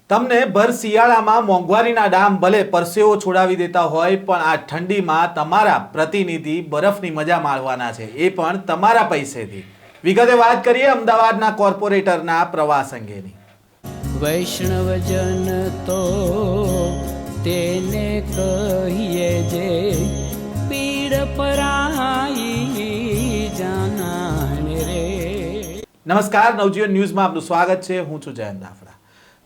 તમને ભર શિયાળામાં મોંઘવારીના ડામ ભલે પરસેવો છોડાવી દેતા હોય પણ આ ઠંડીમાં તમારા પ્રતિનિધિ બરફની મજા માણવાના છે, એ પણ તમારા પૈસેથી. વિગતે વાત કરીએ અમદાવાદના કોર્પોરેટરના પ્રવાસ અંગેની. વૈષ્ણવજન તો તેને કહીએ જે પીડ પરાઈ જાનાને રે. નમસ્કાર, નવજીવન ન્યૂઝમાં આપનું સ્વાગત છે. હું છું જયંત દાફડા.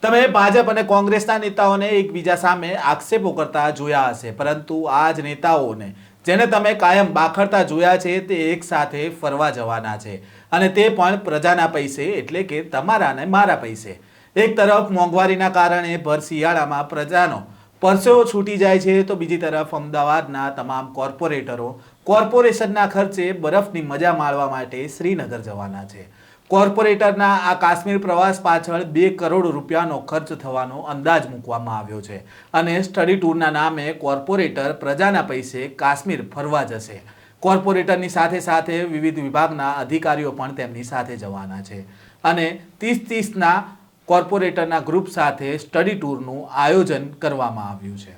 તમે ભાજપ અને કોંગ્રેસના નેતાઓને એકબીજા સામે આક્ષેપો કરતા જોયા હશે, પરંતુ આ જ નેતાઓને જેને તમે કાયમ બાખડતા જોયા છે તે એક સાથે ફરવા જવાના છે, અને તે પણ પ્રજાના પૈસે, એટલે કે તમારા ને મારા પૈસે. એક તરફ મોંઘવારીના કારણે ભર શિયાળામાં પ્રજાનો પરસેવો છૂટી જાય છે, તો બીજી તરફ અમદાવાદના તમામ કોર્પોરેટરો કોર્પોરેશનના ખર્ચે બરફની મજા માણવા માટે શ્રીનગર જવાના છે. કોર્પોરેટરના આ કાશ્મીર પ્રવાસ પાછળ 2 કરોડ રૂપિયાનો ખર્ચ થવાનો અંદાજ મૂકવામાં આવ્યો છે, અને સ્ટડી ટૂરના નામે કોર્પોરેટર પ્રજાના પૈસે કાશ્મીર ફરવા જશે. કોર્પોરેટરની સાથે સાથે વિવિધ વિભાગના અધિકારીઓ પણ તેમની સાથે જવાના છે, અને 30-30ના કોર્પોરેટરના ગ્રુપ સાથે સ્ટડી ટૂરનું આયોજન કરવામાં આવ્યું છે.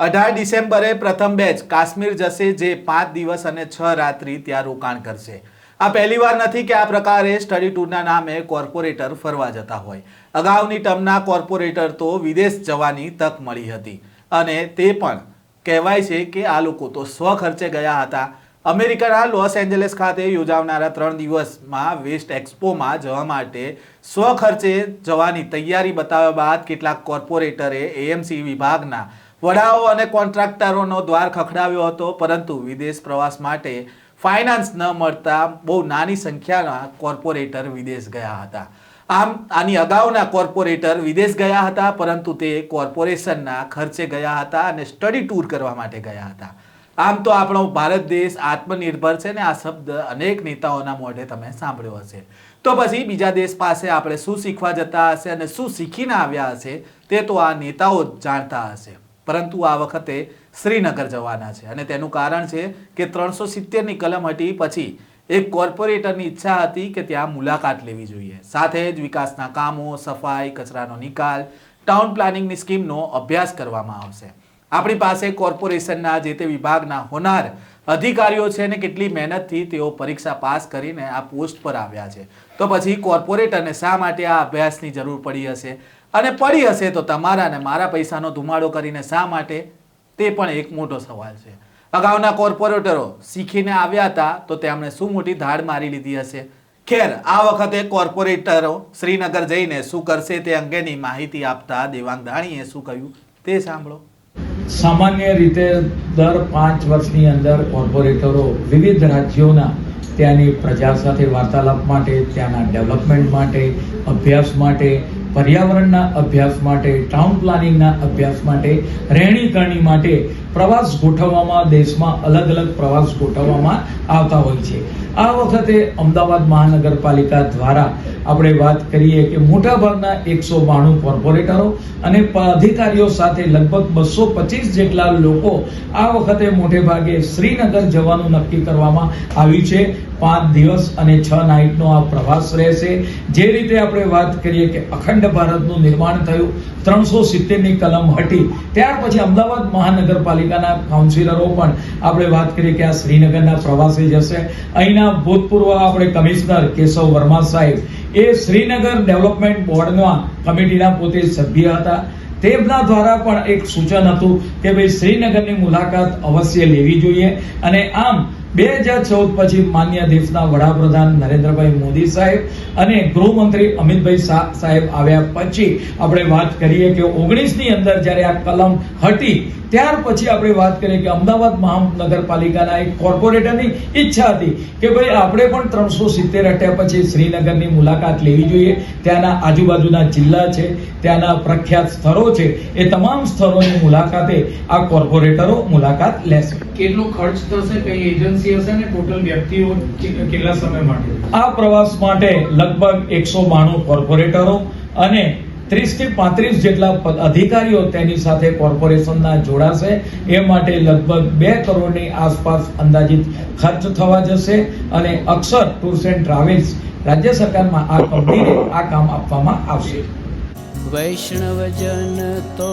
18 ડિસેમ્બરે પ્રથમ બેચ કાશ્મીર જશે, જે 5 દિવસ અને 6 રાત્રિ ત્યાં રોકાણ કરશે. આ પહેલીવાર નથી કે આ પ્રકારે સ્ટડી ટૂરના નામે કોર્પોરેટર ફરવા જતા હોય. અગાઉની ટર્મના કોર્પોરેટર તો વિદેશ જવાની તક મળી હતી, અને તે પણ કહેવાય છે કે આ લોકો તો સ્વખર્ચે ગયા હતા. અમેરિકાના લોસ એન્જલસ ખાતે યોજાનારા 3 દિવસમાં વેસ્ટ એક્સપોમાં જવા માટે સ્વખર્ચે જવાની તૈયારી બતાવ્યા બાદ કેટલાક કોર્પોરેટરે એએમસી વિભાગના વડાઓ અને કોન્ટ્રાક્ટરોનો દ્વાર ખખડાવ્યો હતો, પરંતુ વિદેશ પ્રવાસ માટે ફાઇનાન્સ ન મળતા બહુ નાની સંખ્યાના કોર્પોરેટર વિદેશ ગયા હતા. આમ આની અગાઉના કોર્પોરેટર વિદેશ ગયા હતા, પરંતુ તે કોર્પોરેશનના ખર્ચે ગયા હતા અને સ્ટડી ટૂર કરવા માટે ગયા હતા. આમ તો આપણો ભારત દેશ આત્મનિર્ભર છે, ને આ શબ્દ અનેક નેતાઓના મોઢે તમે સાંભળ્યો હશે. તો પછી બીજા દેશ પાસે આપણે શું શીખવા જતા હશે અને શું શીખીને આવ્યા હશે તે તો આ નેતાઓ જ જાણતા હશે. પરંતુ આ વખતે શ્રીનગર જવાના છે, અને તેનું કારણ છે કે 370ની કલમ હટી પછી એક કોર્પોરેટરની ઈચ્છા હતી કે ત્યાં મુલાકાત લેવી જોઈએ. સાથે જ વિકાસના કામો, સફાઈ, કચરાનો નિકાલ, ટાઉન પ્લાનિંગની સ્કીમનો અભ્યાસ કરવામાં આવશે. આપણી પાસે કોર્પોરેશનના જે તે વિભાગના હોનાર અધિકારીઓ છે, ને કેટલી મહેનતથી તેઓ પરીક્ષા પાસ કરીને આ પોસ્ટ પર આવ્યા છે. તો પછી કોર્પોરેટરને શા માટે આ અભ્યાસની જરૂર પડી હશે, અને પડી હશે તો તમારા ને મારા પૈસાનો ધુમાડો કરીને શા માટે, તે પણ એક મોટો સવાલ છે. અગાઉના કોર્પોરેટરો શીખીને આવ્યા હતા તો તેમણે શું મોટી ધાડ મારી લીધી હશે. ખેર, આ વખતે કોર્પોરેટરો શ્રીનગર જઈને શું કરશે તે અંગેની માહિતી આપતા દેવાંગ દાણીએ શું કહ્યું તે સાંભળો. સામાન્ય રીતે દર 5 વર્ષની અંદર કોર્પોરેટરો વિવિધ રાજ્યોના ત્યાંની પ્રજા સાથે વાર્તાલાપ માટે, ત્યાંના ડેવલપમેન્ટ માટે, અભ્યાસ માટે, પર્યાવરણના અભ્યાસ માટે, ટાઉન પ્લાનિંગના અભ્યાસ માટે, રહેણીકરણી માટે પ્રવાસ ગોઠવવામાં, દેશમાં અલગ અલગ પ્રવાસ ગોઠવવામાં આવતા હોય છે. આ વખતે અમદાવાદ મહાનગરપાલિકા દ્વારા આપણે વાત કરીએ કે મોટાભાગના 192 કોર્પોરેટરો અને અધિકારીઓ સાથે લગભગ 225 જેટલા લોકો આ વખતે મોટે ભાગે શ્રીનગર જવાનું નક્કી કરવામાં આવ્યું છે. 5 દિવસ અને 6 નાઇટનો આ પ્રવાસ રહેશે. જે રીતે આપણે વાત કરીએ કે અખંડ ભારતનું નિર્માણ થયું, 370ની કલમ હટી, ત્યાર પછી અમદાવાદ મહાનગરપાલિકાના કાઉન્સિલરો પણ આપણે વાત કરીએ કે આ શ્રીનગરના પ્રવાસે જશે. અહીંના ભૂતપૂર્વ આપણે કમિશનર કેશવ વર્મા સાહેબ એ શ્રીનગર ડેવલપમેન્ટ બોર્ડના કમિટીના પોતે સભ્ય હતા. તેમના દ્વારા પણ એક સૂચન હતું કે ભાઈ શ્રીનગરની મુલાકાત અવશ્ય લેવી જોઈએ. અને આમ 2014 પછી માન્ય દેશના વડાપ્રધાન નરેન્દ્રભાઈ મોદી સાહેબ અને ગૃહમંત્રી અમિતભાઈ શાહ સાહેબ આવ્યા પછી આપણે વાત કરીએ કે 19ની અંદર જ્યારે આ કલમ હટી, ત્યાર પછી આપણે વાત કરીએ કે અમદાવાદ મહાનગરપાલિકાના એક કોર્પોરેટરની ઈચ્છા હતી કે ભાઈ આપણે પણ 370 હટ્યા પછી શ્રીનગરની મુલાકાત લેવી જોઈએ. ત્યાંના આજુબાજુના જિલ્લા છે, ત્યાંના પ્રખ્યાત સ્થળો છે, એ તમામ સ્થળોની મુલાકાતે આ કોર્પોરેટરો મુલાકાત લેશે. કેટલો ખર્ચ થશે, કઈ એજન્સી હશે ને ટોટલ વ્યક્તિઓ કેટલા સમય માટે? આ પ્રવાસ માટે લગભગ 192 કોર્પોરેટરો અને 30 થી 35 જેટલા અધિકારીઓ તેની સાથે કોર્પોરેશનના જોડાશે. એ માટે લગભગ 2 કરોડની આસપાસ અંદાજિત ખર્ચ થવા જશે, અને અક્ષર ટૂર્સ એન્ડ ટ્રાવેલ્સ રાજ્ય સરકારમાં આ કંપનીને આ કામ આપવામાં આવશે. વૈષ્ણવજન તો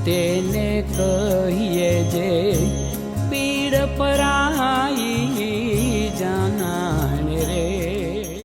તેને કહીએ જે પીડ પરા